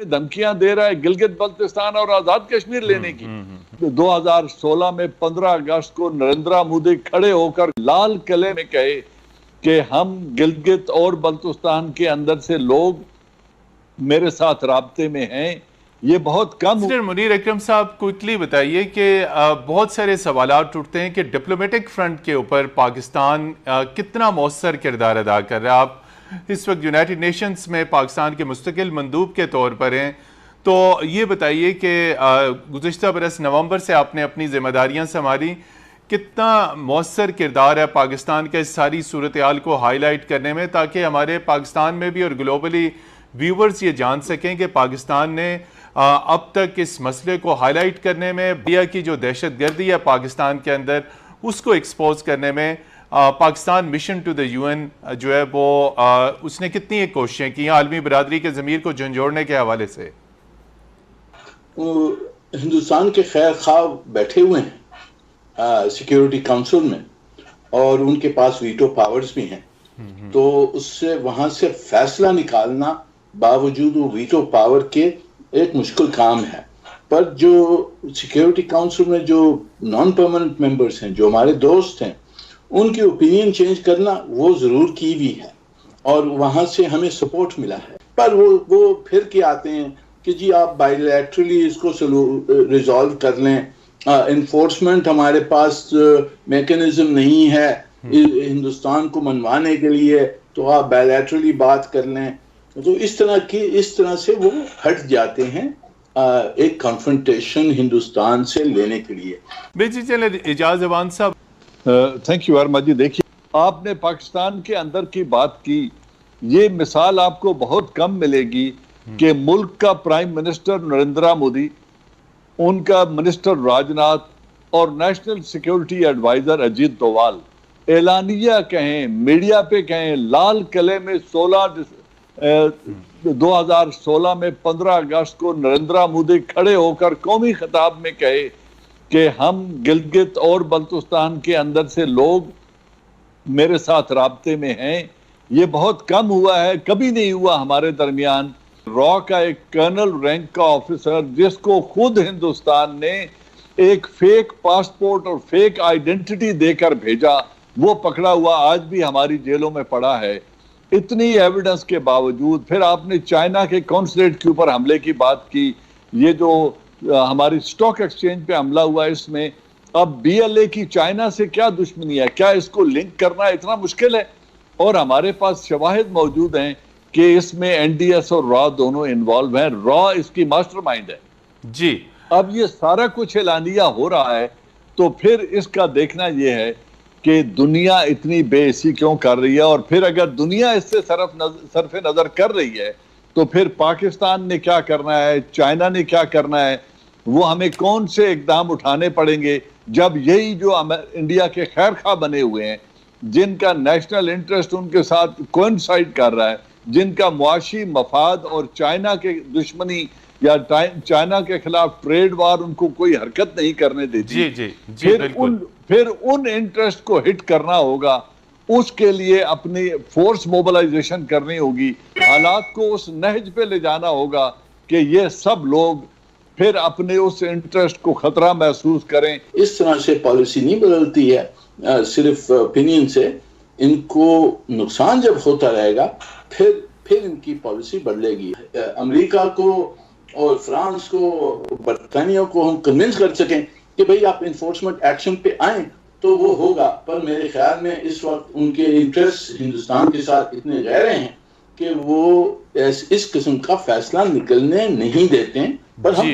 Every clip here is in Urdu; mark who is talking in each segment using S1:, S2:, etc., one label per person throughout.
S1: دھمکیاں دے رہا ہے گلگت بلتستان اور آزاد کشمیر لینے کی. 2016 میں 15 اگست کو نریندر مودی کھڑے ہو کر لال قلعے میں کہے کہ ہم گلگت اور بلتستان کے اندر سے لوگ میرے ساتھ رابطے میں ہیں. یہ بہت کم.
S2: سینیٹر منیر اکرم صاحب کوئکلی بتائیے کہ بہت سارے سوالات اٹھتے ہیں کہ ڈپلومیٹک فرنٹ کے اوپر پاکستان کتنا مؤثر کردار ادا کر رہا ہے. آپ اس وقت یونائٹڈ نیشنز میں پاکستان کے مستقل مندوب کے طور پر ہیں، تو یہ بتائیے کہ گزشتہ برس نومبر سے آپ نے اپنی ذمہ داریاں سنبھالی، کتنا مؤثر کردار ہے پاکستان کا اس ساری صورتحال کو ہائی لائٹ کرنے میں، تاکہ ہمارے پاکستان میں بھی اور گلوبلی ویورز یہ جان سکیں کہ پاکستان نے اب تک اس مسئلے کو ہائی لائٹ کرنے میں، انڈیا کی جو دہشت گردی ہے پاکستان کے اندر اس کو ایکسپوز کرنے میں، Pakistan mission to the U N جو ہے وہ اس نے کتنی ایک کوششیں کی عالمی برادری کے ضمیر کو جھنجھوڑنے کے حوالے سے؟
S3: ہندوستان کے خیر خواہ بیٹھے ہوئے ہیں سیکیورٹی کونسل میں، اور ان کے پاس ویٹو پاورز بھی ہیں، تو اس سے وہاں سے فیصلہ نکالنا باوجود وہ ویٹو پاور کے ایک مشکل کام ہے. پر جو سیکیورٹی کونسل میں جو نان پرماننٹ ممبرز ہیں، جو ہمارے دوست ہیں، ان کی اوپینین چینج کرنا وہ ضرور کی بھی ہے، اور وہاں سے ہمیں سپورٹ ملا ہے. پر وہ پھر کے آتے ہیں کہ جی آپ بائی لیٹرلی اس کو ریزالو کر لیں، انفورسمنٹ ہمارے پاس میکنزم نہیں ہے ہندوستان کو منوانے کے لیے، تو آپ بائی لیٹرلی بات کر لیں. تو اس طرح سے وہ ہٹ جاتے ہیں ایک کنفرنٹیشن ہندوستان سے لینے کے لیے.
S2: جی چلیں اعجاز احوان صاحب.
S1: تھینک یو ورما جی. دیکھیے آپ نے پاکستان کے اندر کی بات کی، یہ مثال آپ کو بہت کم ملے گی کہ ملک کا پرائم منسٹر نریندر مودی، ان کا منسٹر راجناتھ اور نیشنل سیکیورٹی ایڈوائزر اجیت دووال اعلانیہ کہیں، میڈیا پہ کہیں، لال قلعے میں 2016 میں 15 اگست کو نریندر مودی کھڑے ہو کر قومی خطاب میں کہے کہ ہم گلگت اور بلتستان کے اندر سے لوگ میرے ساتھ رابطے میں ہیں. یہ بہت کم ہوا ہے، کبھی نہیں ہوا ہمارے درمیان. را کا ایک کرنل رینک کا آفیسر جس کو خود ہندوستان نے ایک فیک پاسپورٹ اور فیک آئیڈینٹی دے کر بھیجا، وہ پکڑا ہوا آج بھی ہماری جیلوں میں پڑا ہے. اتنی ایویڈنس کے باوجود پھر آپ نے چائنا کے کونسلیٹ کے اوپر حملے کی بات کی. یہ جو ہماری سٹاک ایکسچینج پہ حملہ ہوا، اس میں اب بی ایل اے کی چائنا سے کیا دشمنی ہے؟ کیا اس کو لنک کرنا اتنا مشکل ہے؟ اور ہمارے پاس شواہد موجود ہیں کہ اس میں این ڈی ایس اور را دونوں انوالو ہیں. را اس کی ماسٹر مائنڈ ہے.
S2: جی
S1: اب یہ سارا کچھ اعلانیہ ہو رہا ہے، تو پھر اس کا دیکھنا یہ ہے کہ دنیا اتنی بے حسی کیوں کر رہی ہے. اور پھر اگر دنیا اس سے صرف نظر کر رہی ہے تو پھر پاکستان نے کیا کرنا ہے، چائنا نے کیا کرنا ہے، وہ ہمیں کون سے اقدام اٹھانے پڑیں گے جب یہی جو انڈیا کے خیر خواہ بنے ہوئے ہیں، جن کا نیشنل انٹرسٹ ان کے ساتھ کوئنسائڈ کر رہا ہے، جن کا معاشی مفاد اور چائنا کے دشمنی یا چائنا کے خلاف ٹریڈ وار ان کو کوئی حرکت نہیں کرنے دیتی، پھر ان انٹرسٹ کو ہٹ کرنا ہوگا. اس کے لیے اپنی فورس موبلائزیشن کرنی ہوگی، حالات کو اس نہج پہ لے جانا ہوگا کہ یہ سب لوگ پھر اپنے اس انٹرسٹ کو خطرہ محسوس کریں.
S3: اس طرح سے پالیسی نہیں بدلتی ہے صرف اوپینین سے. ان کو نقصان جب ہوتا رہے گا پھر ان کی پالیسی بدلے گی. امریکہ کو اور فرانس کو، برطانیہ کو ہم کنونس کر سکیں کہ بھئی آپ انفورسمنٹ ایکشن پہ آئیں تو وہ ہوگا. پر میرے خیال میں اس وقت ان کے انٹرسٹ ہندوستان کے ساتھ اتنے گہرے ہیں کہ وہ اس قسم کا فیصلہ نکلنے نہیں دیتے ہیں. پر ہم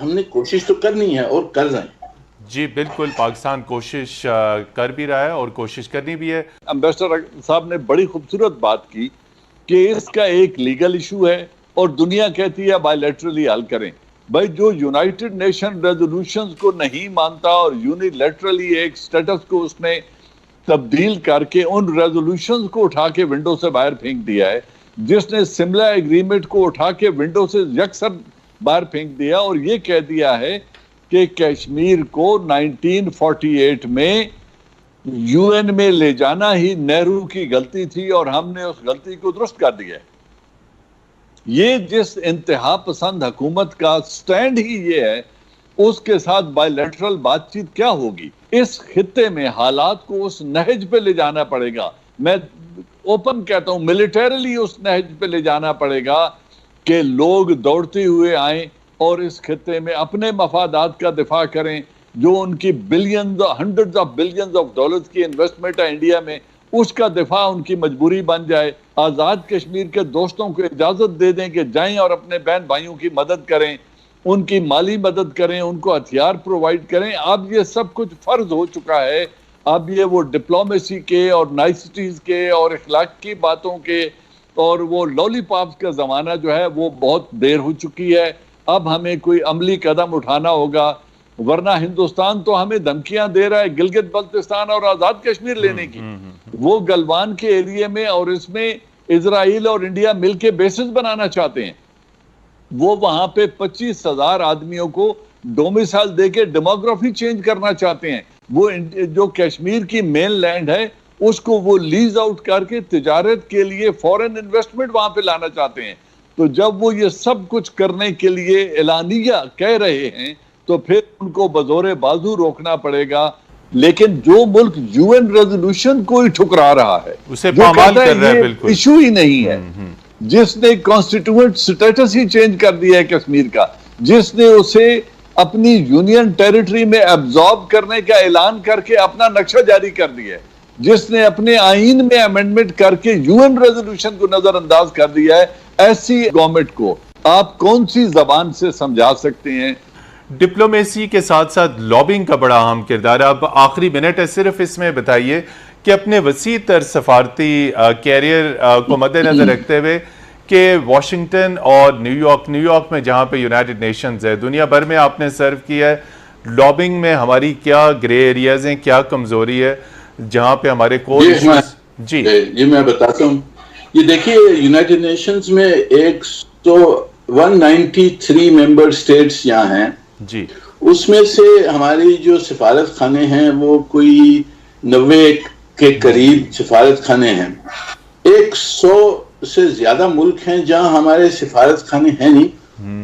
S3: نے کوشش تو کرنی ہے اور کر رہے ہیں.
S2: جی بالکل، پاکستان کوشش کر بھی رہا ہے اور کوشش کرنی بھی ہے.
S1: امبیسڈر صاحب نے بڑی خوبصورت بات کی کہ اس کا ایک لیگل ایشو ہے اور دنیا کہتی ہے بائی لیٹرلی حل کریں. بھائی جو یونائٹڈ نیشن ریزولوشنز کو نہیں مانتا اور یونی لیٹرلی ایک سٹیٹس کو اس نے تبدیل کر کے ان ریزولوشنز کو اٹھا کے ونڈو سے باہر پھینک دیا ہے، جس نے سملا ایگریمنٹ کو اٹھا کے ونڈو سے یکسر باہر پھینک دیا اور یہ کہہ دیا ہے کہ کشمیر کو 1948 میں یو این میں لے جانا ہی نہرو کی غلطی تھی اور ہم نے اس غلطی کو درست کر دیا ہے. یہ جس انتہا پسند حکومت کا سٹینڈ ہی یہ ہے، اس کے ساتھ بائی لیٹرل بات چیت کیا ہوگی؟ اس خطے میں حالات کو اس نہج پہ لے جانا پڑے گا. میں اوپن کہتا ہوں ملیٹریلی اس نہج پہ لے جانا پڑے گا کہ لوگ دوڑتے ہوئے آئیں اور اس خطے میں اپنے مفادات کا دفاع کریں. جو ان کی billions, hundreds of billions of dollars کی انویسٹمنٹ ہے انڈیا میں، اس کا دفاع ان کی مجبوری بن جائے. آزاد کشمیر کے دوستوں کو اجازت دے دیں کہ جائیں اور اپنے بہن بھائیوں کی مدد کریں، ان کی مالی مدد کریں، ان کو ہتھیار پرووائڈ کریں. اب یہ سب کچھ فرض ہو چکا ہے. اب یہ وہ ڈپلومیسی کے اور نائسٹیز کے اور اخلاق کی باتوں کے اور وہ لولی پاپس کا زمانہ جو ہے وہ بہت دیر ہو چکی ہے. اب ہمیں کوئی عملی قدم اٹھانا ہوگا، ورنہ ہندوستان تو ہمیں دھمکیاں دے رہا ہے گلگت بلتستان اور آزاد کشمیر لینے کی. وہ گلوان کے ایریے میں اور اس میں اسرائیل اور انڈیا مل کے بیسز بنانا چاہتے ہیں. وہ وہاں پہ 25,000 آدمیوں کو ڈومیسائل دے کے ڈیموگرافی چینج کرنا چاہتے ہیں. وہ جو کشمیر کی مین لینڈ ہے اس کو وہ لیز آؤٹ کر کے تجارت کے لیے فورن انویسٹمنٹ وہاں پہ لانا چاہتے ہیں. تو جب وہ یہ سب کچھ کرنے کے لیے اعلانیہ کہہ رہے ہیں تو پھر ان کو بزور بازو روکنا پڑے گا. لیکن جو ملک یو این ریزولوشن کو ہی ٹھکرا رہا ہے،
S2: اسے
S1: جو
S2: پامال
S1: کہتا
S2: کر رہا ہے،
S1: ہے
S2: بالکل
S1: یہ ایشو ہی نہیں ہے، جس نے کانسٹیٹیوئنٹ سٹیٹس ہی چینج کر دیا ہے کشمیر کا، جس نے اسے اپنی یونین ٹیریٹری میں ایبزارب کرنے کا اعلان کر کے اپنا نقشہ جاری کر دیا ہے، جس نے اپنے آئین میں امینڈمنٹ کر کے یو این ریزولوشن کو نظر انداز کر دیا ہے، ایسی گورنمنٹ کو آپ کون سی زبان سے سمجھا سکتے ہیں؟
S2: ڈپلومیسی کے ساتھ ساتھ لابنگ کا بڑا اہم کردار ہے. اب آخری منٹ ہے، صرف اس میں بتائیے کہ اپنے وسیع تر سفارتی کیریئر کو مد نظر رکھتے ہوئے کہ واشنگٹن اور نیو یارک میں جہاں پہ یونائٹڈ نیشنز ہے، دنیا بھر میں آپ نے سرو کیا ہے، لابنگ میں ہماری کیا گرے ایریاز ہیں، کیا کمزوری ہے جہاں پہ ہمارے کو
S3: جی میں بتاتا ہوں. یہ دیکھیے یونائٹڈ نیشنز میں 193 ممبر سٹیٹس یہاں ہیں
S2: جی،
S3: اس میں سے ہماری جو سفارت خانے ہیں وہ کوئی 90 کے قریب سفارت خانے ہیں. 100 سے زیادہ ملک ہیں جہاں ہمارے سفارت خانے ہیں نہیں،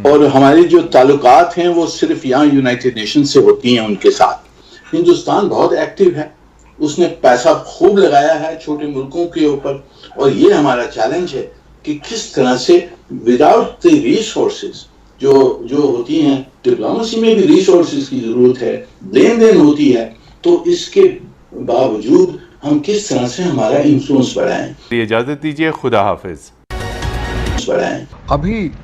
S3: اور ہماری جو تعلقات ہیں وہ صرف یہاں یونائٹڈ نیشن سے ہوتی ہیں ان کے ساتھ. ہندوستان بہت ایکٹیو ہے، اس نے پیسہ خوب لگایا ہے چھوٹے ملکوں کے اوپر، اور یہ ہمارا چیلنج ہے کہ کس طرح سے وداؤٹ دی ریسورسز جو ہوتی ہیں، ڈپلومیسی میں بھی ریسورسز کی ضرورت ہے، لین دین ہوتی ہے، تو اس کے باوجود ہم کس طرح سے ہمارا انفلوئنس بڑھائیں.
S2: اجازت دیجیے، خدا حافظ.
S4: ابھی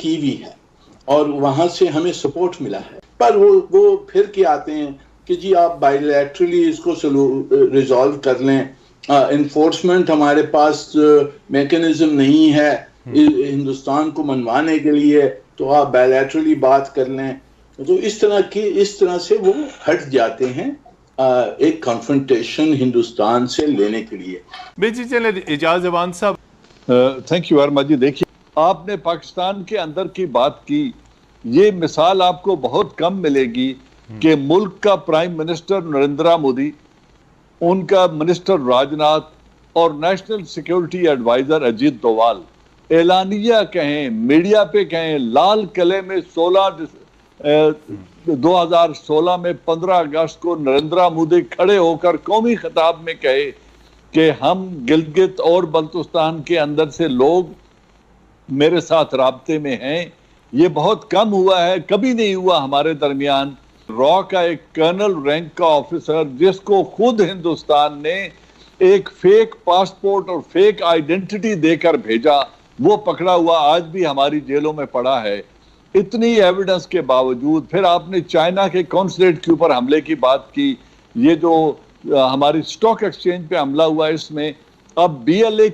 S3: کی بھی ہے اور وہاں سے ہمیں سپورٹ ملا ہے، پر وہ پھر کے آتے ہیں کہ جی آپ بائی لیٹرلی اس کو ریزالو کر لیں. انفورسمنٹ ہمارے پاس میکنزم نہیں ہے ہندوستان کو منوانے کے لیے، تو آپ بائی لیٹرلی بات کر لیں. تو اس طرح سے وہ ہٹ جاتے ہیں ایک کنفرنٹیشن ہندوستان سے لینے کے لیے.
S2: جی چلیں اعجاز زبان صاحب.
S1: تھینک یو ورما جی. دیکھیے آپ نے پاکستان کے اندر کی بات کی، یہ مثال آپ کو بہت کم ملے گی کہ ملک کا پرائم منسٹر نریندرا مودی، ان کا منسٹر راجناتھ اور نیشنل سیکیورٹی ایڈوائزر اجیت دووال اعلانیہ کہیں، میڈیا پہ کہیں، لال قلعے میں 2016 میں 15 اگست کو نریندرا مودی کھڑے ہو کر قومی خطاب میں کہے کہ ہم گلگت اور بلتستان کے اندر سے لوگ میرے ساتھ رابطے میں ہیں. یہ بہت کم ہوا ہے، کبھی نہیں ہوا ہمارے درمیان. را کا ایک کرنل رینک کا آفیسر جس کو خود ہندوستان نے ایک فیک پاسپورٹ اور فیک آئیڈینٹی دے کر بھیجا، وہ پکڑا ہوا آج بھی ہماری جیلوں میں پڑا ہے. اتنی ایویڈنس کے باوجود پھر آپ نے چائنا کے کونسلیٹ کے اوپر حملے کی بات کی. یہ جو ہماری سٹاک ایکسچینج پہ حملہ ہوا، اس میں اب BLA کی